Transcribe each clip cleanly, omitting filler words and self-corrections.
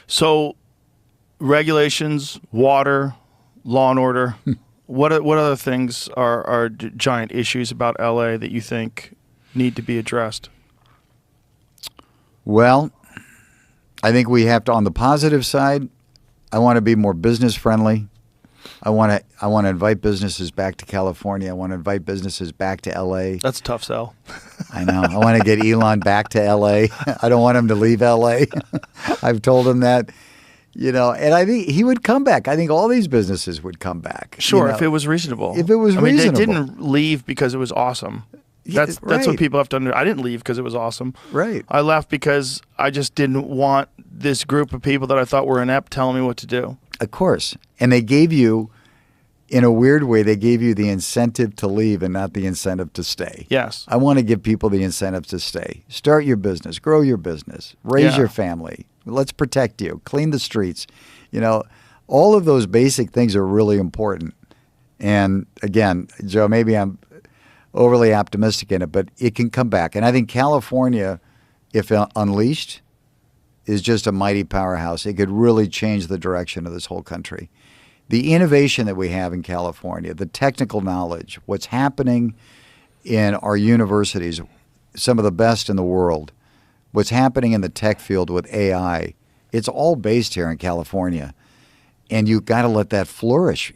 So regulations, water, law and order. What other things are giant issues about LA that you think need to be addressed? Well, I think we have to, on the positive side, I want to be more business friendly. I want to invite businesses back to California. I want to invite businesses back to LA. That's a tough sell. I know. I want to get Elon back to LA. I don't want him to leave LA. I've told him that. And I think he would come back. I think all these businesses would come back. Sure, if it was reasonable. If it was reasonable. They didn't leave because it was awesome. That's what people have to understand. I didn't leave because it was awesome. Right. I left because I just didn't want this group of people that I thought were inept telling me what to do. Of course. And they gave you, in a weird way, they gave you the incentive to leave and not the incentive to stay. Yes. I want to give people the incentive to stay. Start your business. Grow your business. Raise your family. Let's protect you. Clean the streets. All of those basic things are really important. And again, Joe, maybe I'm overly optimistic in it, but it can come back. And I think California, if unleashed, is just a mighty powerhouse. It could really change the direction of this whole country. The innovation that we have in California, the technical knowledge, what's happening in our universities, some of the best in the world, what's happening in the tech field with AI, it's all based here in California. And you've got to let that flourish.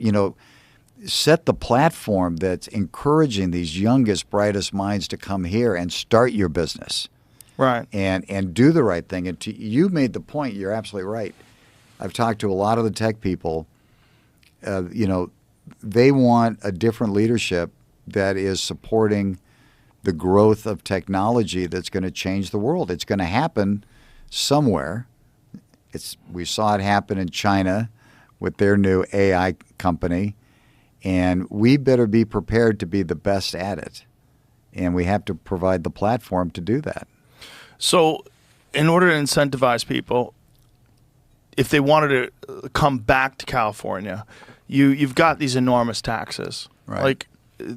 Set the platform that's encouraging these youngest, brightest minds to come here and start your business. Right. And do the right thing. And you made the point. You're absolutely right. I've talked to a lot of the tech people. They want a different leadership that is supporting the growth of technology that's going to change the world. It's going to happen somewhere. We saw it happen in China with their new AI company. And we better be prepared to be the best at it. And we have to provide the platform to do that. So in order to incentivize people, if they wanted to come back to California, you've got these enormous taxes. Right.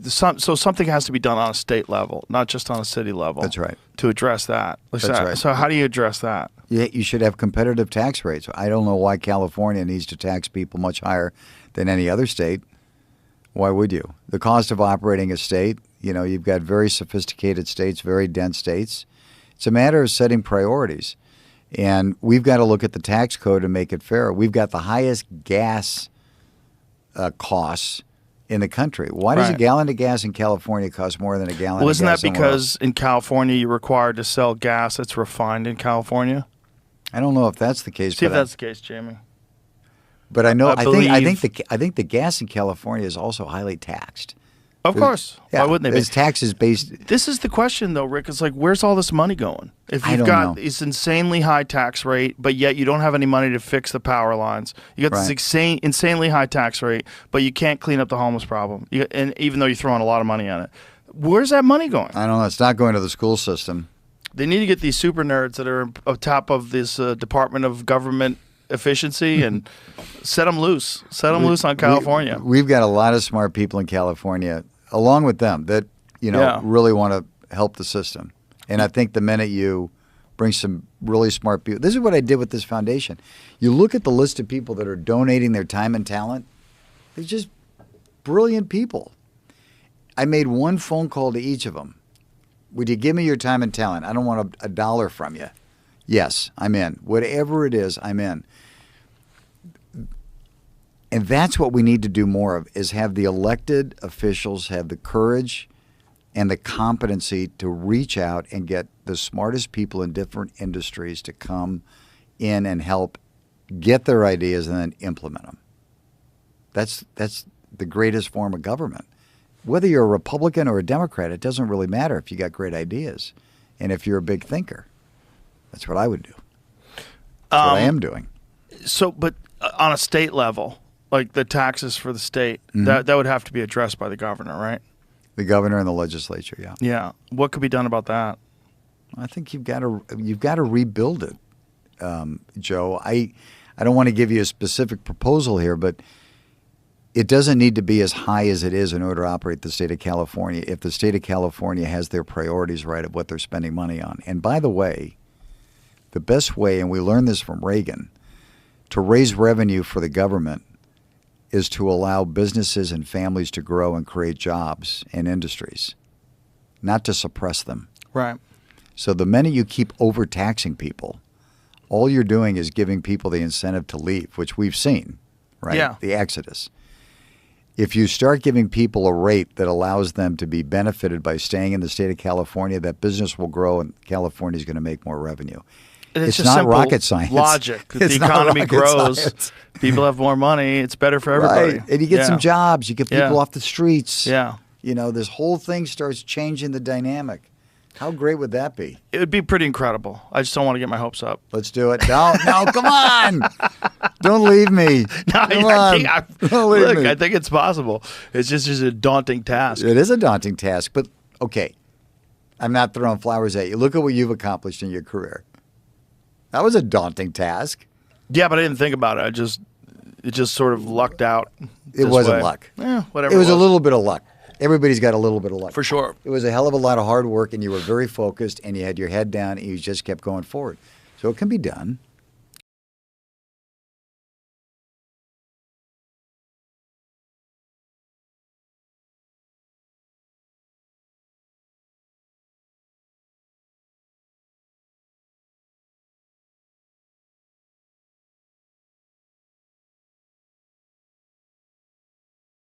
So something has to be done on a state level, not just on a city level. That's right. To address that. That's right. So how do you address that? You should have competitive tax rates. I don't know why California needs to tax people much higher than any other state. Why would you? The cost of operating a state, you've got very sophisticated states, very dense states. It's a matter of setting priorities. And we've got to look at the tax code and make it fair. We've got the highest gas costs in the country. Why does a gallon of gas in California cost more than a gallon of gas isn't that somewhere because else? In California you're required to sell gas that's refined in California? I don't know if that's the case. See if that's the case, Jamie. But I know I think the gas in California is also highly taxed. Of course. Yeah, why wouldn't they be? It's taxes based. This is the question, though, Rick. It's like, where's all this money going? If you've got this insanely high tax rate, but yet you don't have any money to fix the power lines. You got this insanely high tax rate, but you can't clean up the homeless problem. And even though you're throwing a lot of money at it. Where's that money going? I don't know. It's not going to the school system. They need to get these super nerds that are on top of this Department of Government efficiency and set them loose. Set them loose on California. We've got a lot of smart people in California, along with them, that really want to help the system. And I think the minute you bring some really smart people, this is what I did with this foundation. You look at the list of people that are donating their time and talent. They're just brilliant people. I made one phone call to each of them. Would you give me your time and talent? I don't want a dollar from you. Yes, I'm in. Whatever it is, I'm in. And that's what we need to do more of, is have the elected officials have the courage and the competency to reach out and get the smartest people in different industries to come in and help get their ideas and then implement them. That's the greatest form of government. Whether you're a Republican or a Democrat, it doesn't really matter if you got great ideas and if you're a big thinker. That's what I would do. That's what I am doing. So, but on a state level, like the taxes for the state, that would have to be addressed by the governor, right? The governor and the legislature, yeah. Yeah. What could be done about that? I think you've got to rebuild it, Joe. I don't want to give you a specific proposal here, but it doesn't need to be as high as it is in order to operate the state of California if the state of California has their priorities right of what they're spending money on. And by the way, the best way, and we learned this from Reagan, To raise revenue for the government is to allow businesses and families to grow and create jobs in industries, not to suppress them. Right. So the minute you keep overtaxing people, all you're doing is giving people the incentive to leave, which we've seen, right? Yeah. The exodus. If you start giving people a rate that allows them to be benefited by staying in the state of California, that business will grow and California is going to make more revenue. It's not rocket science. Logic. If It's the not economy rocket grows, science. people have more money. It's better for everybody. Right. And you get some jobs. You get people Yeah. off the streets. Yeah. You know, this whole thing starts changing the dynamic. How great would that be? It would be pretty incredible. I just don't want to get my hopes up. Let's do it. No, come on. Don't leave me. No, Come on. Don't leave me. I think it's possible. It's just a daunting task. It is a daunting task, but okay. I'm not throwing flowers at you. Look at what you've accomplished in your career. That was a daunting task. Yeah, but I didn't think about it. It just sort of lucked out. It wasn't luck. Whatever. It was a little bit of luck. Everybody's got a little bit of luck. For sure. It was a hell of a lot of hard work, and you were very focused, and you had your head down, and you just kept going forward. So it can be done.